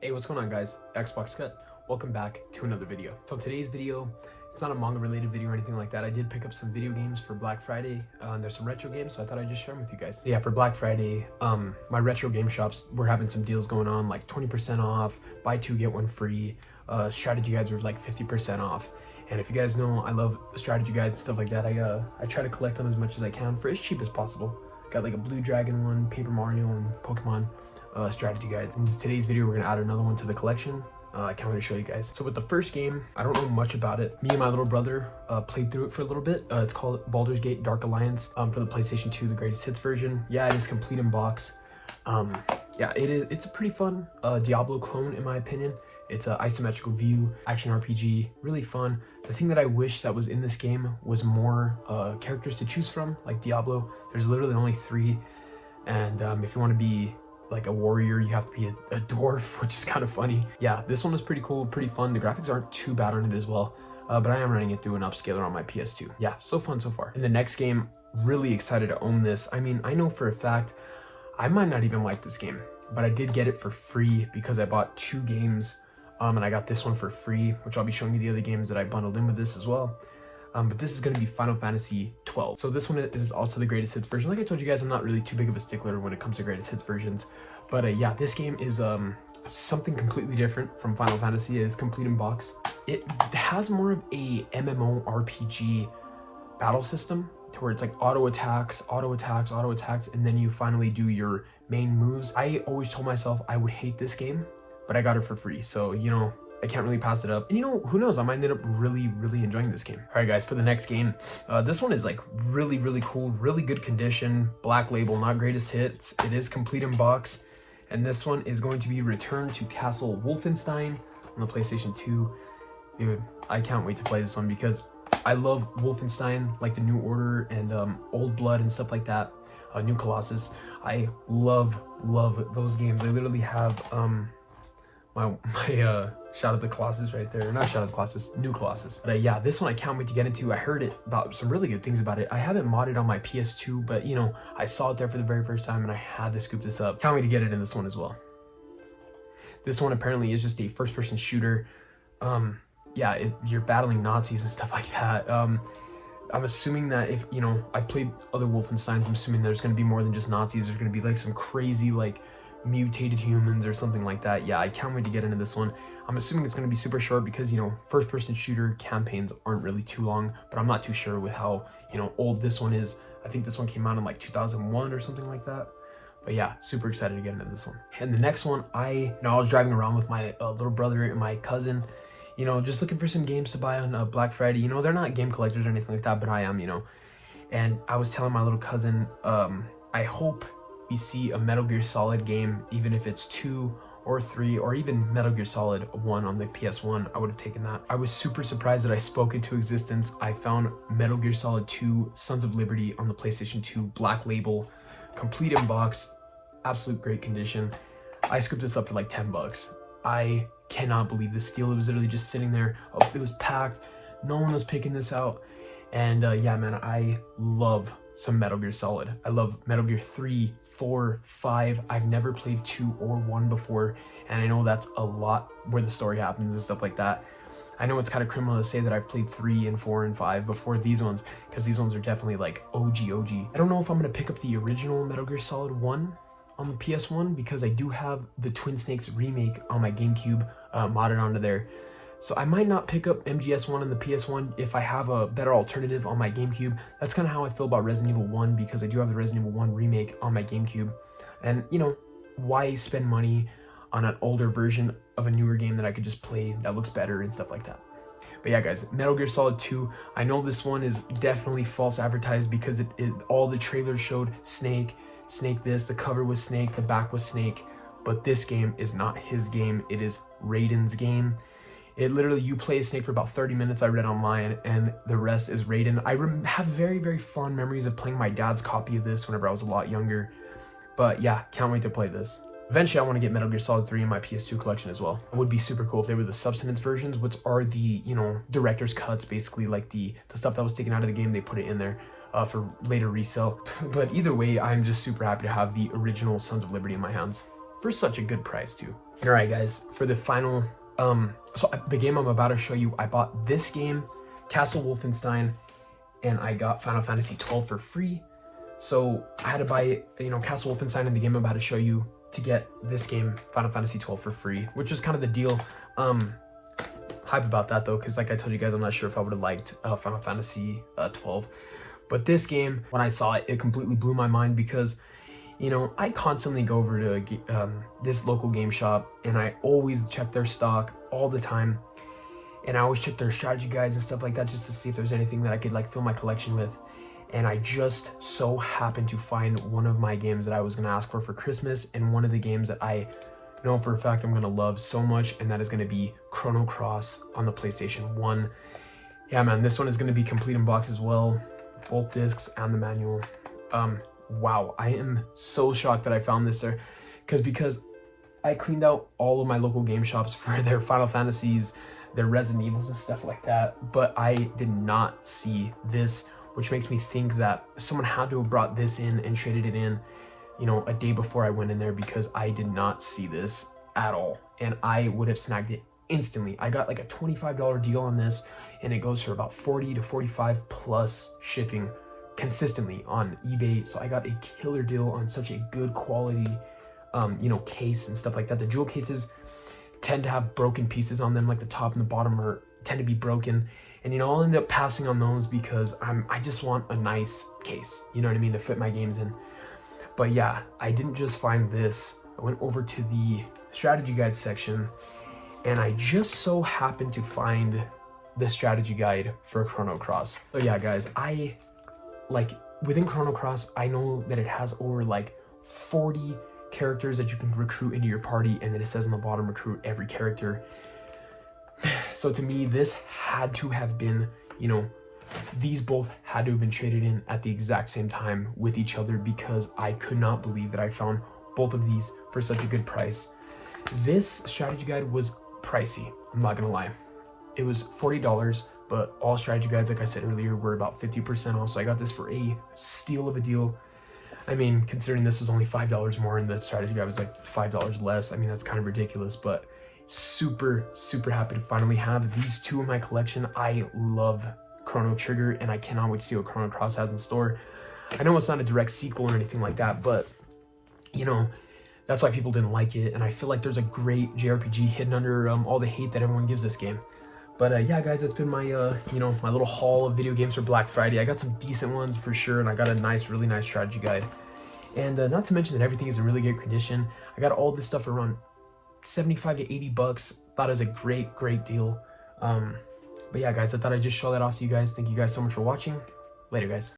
Hey, what's going on guys? Xbox Cut. Welcome back to another video. So today's video, it's not a manga related video or anything like that. I did pick up some video games for Black Friday. There's some retro games, so I thought I'd just share them with you guys. Yeah, for Black Friday, my retro game shops were having some deals going on, like 20% off, buy two, get one free. Strategy guides were like 50% off. And if you guys know, I love strategy guides and stuff like that. I try to collect them as much as I can for as cheap as possible. Got like a Blue Dragon one, Paper Mario, and Pokemon strategy guides. In today's video, we're gonna add another one to the collection. I can't wait to show you guys. So with the first game, I don't know much about it. Me and my little brother played through it for a little bit. It's called Baldur's Gate Dark Alliance for the PlayStation 2, the greatest hits version. Yeah, it is complete in box. Yeah, it's a pretty fun Diablo clone in my opinion. It's an isometrical view, action RPG, really fun. The thing that I wish that was in this game was more characters to choose from, like Diablo. There's literally only 3, and if you want to be like a warrior, you have to be a dwarf, which is kind of funny. Yeah, this one was pretty cool, pretty fun. The graphics aren't too bad on it as well, but I am running it through an upscaler on my PS2. Yeah, so fun so far. In the next game, really excited to own this. I mean, I know for a fact I might not even like this game, but I did get it for free because I bought 2 games, and I got this one for free, which I'll be showing you the other games that I bundled in with this as well. But this is going to be Final Fantasy 12. So this one is also the greatest hits version. Like I told you guys, I'm not really too big of a stickler when it comes to greatest hits versions. But yeah, this game is something completely different from Final Fantasy. It is complete in box. It has more of a MMORPG battle system to where it's like auto attacks, and then you finally do your main moves. I always told myself I would hate this game, but I got it for free. So, you know, I can't really pass it up. And you know, who knows, I might end up really enjoying this game. All right guys, for the next game, this one is like really cool, really good condition, Black Label, not greatest hits. It is complete in box. And this one is going to be Return to Castle Wolfenstein on the PlayStation 2. Dude, I can't wait to play this one because I love Wolfenstein, like the New Order and Old Blood and stuff like that. New Colossus. I love those games. I literally have my Shadow of the Colossus right there. Not Shadow of the Colossus, New Colossus. But yeah, this one I can't wait to get into. I heard about some really good things about it. I haven't modded on my PS2, but you know, I saw it there for the very first time and I had to scoop this up. Can't wait to get it in this one as well. This one apparently is just a first-person shooter. Yeah, you're battling Nazis and stuff like that. I'm assuming that if, you know, I played other Wolfensteins, I'm assuming there's going to be more than just Nazis. There's going to be like some crazy like mutated humans or something like that. Yeah, I can't wait to get into this one. I'm assuming it's going to be super short because, you know, first-person shooter campaigns aren't really too long, but I'm not too sure with how, you know, old this one is. I think this one came out in like 2001 or something like that. But yeah, super excited to get into this one. And the next one, I was driving around with my little brother and my cousin, you know, just looking for some games to buy on Black Friday. You know, they're not game collectors or anything like that, but I am, you know. And I was telling my little cousin, I hope we see a Metal Gear Solid game, even if it's 2 or 3, or even Metal Gear Solid 1 on the PS1, I would have taken that. I was super surprised that I spoke into existence. I found Metal Gear Solid 2 Sons of Liberty on the PlayStation 2 Black Label, complete in box, absolute great condition. I scooped this up for like 10 bucks. I cannot believe this steal. It was literally just sitting there. It was packed. No one was picking this out. And yeah, man, I love some Metal Gear Solid. I love Metal Gear 3, 4, 5. I've never played 2 or 1 before, and I know that's a lot where the story happens and stuff like that. I know it's kind of criminal to say that I've played 3 and 4 and 5 before these ones, because these ones are definitely like OG. I don't know if I'm gonna pick up the original Metal Gear Solid 1 on the PS1 because I do have the Twin Snakes remake on my GameCube modded onto there. So I might not pick up MGS1 on the PS1 if I have a better alternative on my GameCube. That's kind of how I feel about Resident Evil 1 because I do have the Resident Evil 1 remake on my GameCube. And, you know, why spend money on an older version of a newer game that I could just play that looks better and stuff like that. But yeah, guys, Metal Gear Solid 2, I know this one is definitely false advertised because all the trailers showed Snake this, the cover was Snake, the back was Snake. But this game is not his game, it is Raiden's game. It literally, you play as Snake for about 30 minutes, I read online, and the rest is Raiden. I have very fond memories of playing my dad's copy of this whenever I was a lot younger. But yeah, can't wait to play this. Eventually, I want to get Metal Gear Solid 3 in my PS2 collection as well. It would be super cool if they were the substance versions, which are the, you know, director's cuts, basically, like the stuff that was taken out of the game, they put it in there for later resale. But either way, I'm just super happy to have the original Sons of Liberty in my hands. for such a good price too. All right, guys, for the final, the game I'm about to show you, I bought this game, Castle Wolfenstein, and I got Final Fantasy 12 for free. So I had to buy, Castle Wolfenstein and the game I'm about to show you to get this game, Final Fantasy 12 for free, which was kind of the deal. Hype about that though, because like I told you guys, I'm not sure if I would have liked Final Fantasy 12. But this game, when I saw it, it completely blew my mind because, I constantly go over to this local game shop and I always check their stock all the time. And I always check their strategy guides and stuff like that just to see if there's anything that I could like fill my collection with. And I just so happened to find one of my games that I was going to ask for Christmas, and one of the games that I know for a fact I'm going to love so much, and that is going to be Chrono Cross on the PlayStation 1. Yeah, man, this one is going to be complete in box as well, both discs and the manual. Wow, I am so shocked that I found this there, because I cleaned out all of my local game shops for their Final Fantasies, their Resident Evils and stuff like that, but I did not see this, which makes me think that someone had to have brought this in and traded it in, a day before I went in there, because I did not see this at all, and I would have snagged it instantly. I got like a $25 deal on this, and it goes for about 40 to 45 plus shipping consistently on eBay. So I got a killer deal on such a good quality, case and stuff like that. The jewel cases tend to have broken pieces on them, like the top and the bottom tend to be broken. And I'll end up passing on those because I just want a nice case, to fit my games in. But yeah, I didn't just find this. I went over to the strategy guide section, and I just so happened to find the strategy guide for Chrono Cross. So yeah, guys, within Chrono Cross, I know that it has over like 40 characters that you can recruit into your party, and then it says on the bottom, recruit every character. So to me, this had to have been, these both had to have been traded in at the exact same time with each other, because I could not believe that I found both of these for such a good price. This strategy guide was pricey, I'm not gonna lie. It was $40, but all strategy guides, like I said earlier, were about 50% off, so I got this for a steal of a deal. I mean, considering this was only $5 more and the strategy guide was like $5 less, I mean, that's kind of ridiculous, but super, super happy to finally have these two in my collection. I love Chrono Trigger, and I cannot wait to see what Chrono Cross has in store. I know it's not a direct sequel or anything like that, but, that's why people didn't like it, and I feel like there's a great JRPG hidden under all the hate that everyone gives this game. But yeah, guys, that's been my, my little haul of video games for Black Friday. I got some decent ones for sure, and I got a really nice strategy guide. And not to mention that everything is in really good condition. I got all this stuff for around 75 to 80 bucks. Thought it was a great deal. But yeah, guys, I thought I'd just show that off to you guys. Thank you guys so much for watching. Later, guys.